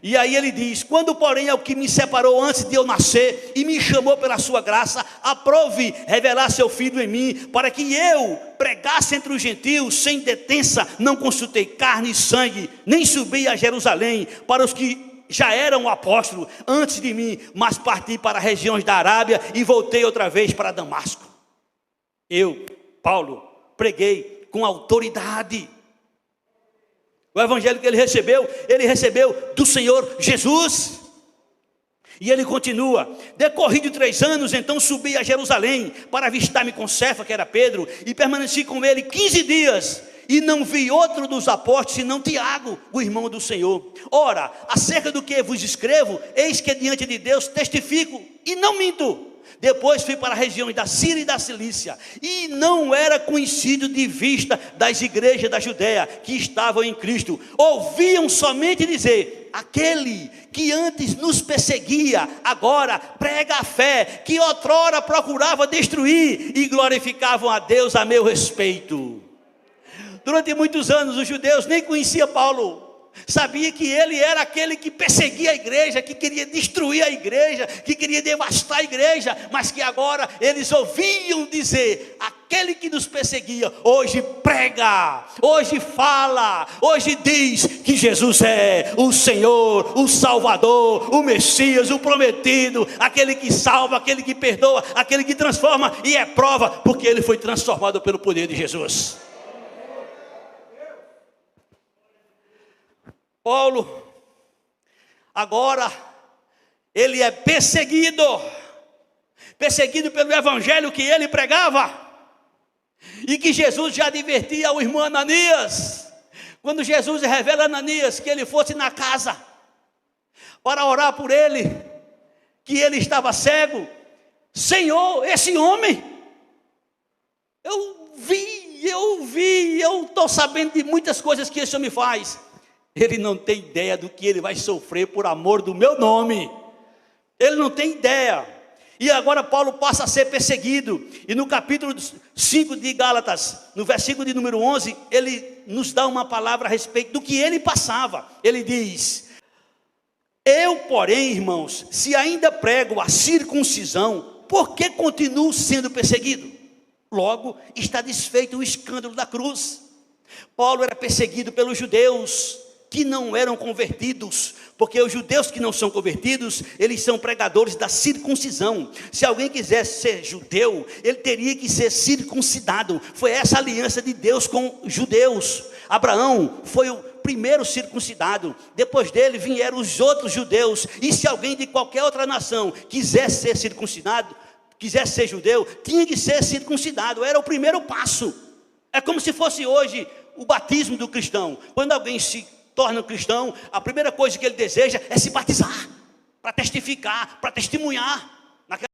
E aí ele diz: quando porém é o que me separou antes de eu nascer e me chamou pela sua graça, aprove revelar seu filho em mim, para que eu pregasse entre os gentios sem detença. Não consultei carne e sangue, nem subi a Jerusalém para os que já eram apóstolos antes de mim, mas parti para as regiões da Arábia e voltei outra vez para Damasco. Eu, Paulo, preguei com autoridade. O evangelho que ele recebeu do Senhor Jesus. E ele continua: decorrido 3 anos, então subi a Jerusalém para avistar-me com Cefa, que era Pedro, e permaneci com ele 15 dias. E não vi outro dos apóstolos senão Tiago, o irmão do Senhor. Ora, acerca do que vos escrevo, eis que diante de Deus testifico, e não minto. Depois fui para a região da Síria e da Cilícia, e não era conhecido de vista das igrejas da Judéia que estavam em Cristo. Ouviam somente dizer: aquele que antes nos perseguia, agora prega a fé, que outrora procurava destruir, e glorificavam a Deus a meu respeito. Durante muitos anos os judeus nem conheciam Paulo. Sabia que ele era aquele que perseguia a igreja, que queria destruir a igreja, que queria devastar a igreja, mas que agora eles ouviam dizer: aquele que nos perseguia, hoje prega, hoje fala, hoje diz que Jesus é o Senhor, o Salvador, o Messias, o prometido, aquele que salva, aquele que perdoa, aquele que transforma, e é prova, porque ele foi transformado pelo poder de Jesus. Paulo, agora, ele é perseguido pelo evangelho que ele pregava, e que Jesus já advertia ao irmão Ananias, quando Jesus revela a Ananias que ele fosse na casa, para orar por ele, que ele estava cego. Senhor, esse homem, eu estou sabendo de muitas coisas que esse homem faz. Ele não tem ideia do que ele vai sofrer por amor do meu nome. Ele não tem ideia. E agora Paulo passa a ser perseguido. E no capítulo 5 de Gálatas, no versículo de número 11, ele nos dá uma palavra a respeito do que ele passava. Ele diz: eu, porém, irmãos, se ainda prego a circuncisão, por que continuo sendo perseguido? Logo está desfeito o escândalo da cruz. Paulo era perseguido pelos judeus que não eram convertidos, porque os judeus que não são convertidos, eles são pregadores da circuncisão. Se alguém quisesse ser judeu, ele teria que ser circuncidado. Foi essa a aliança de Deus com os judeus. Abraão foi o primeiro circuncidado, depois dele vieram os outros judeus. E se alguém de qualquer outra nação quisesse ser circuncidado, quisesse ser judeu, tinha que ser circuncidado. Era o primeiro passo. É como se fosse hoje o batismo do cristão. Quando alguém se torna um cristão, a primeira coisa que ele deseja é se batizar, para testificar, para testemunhar.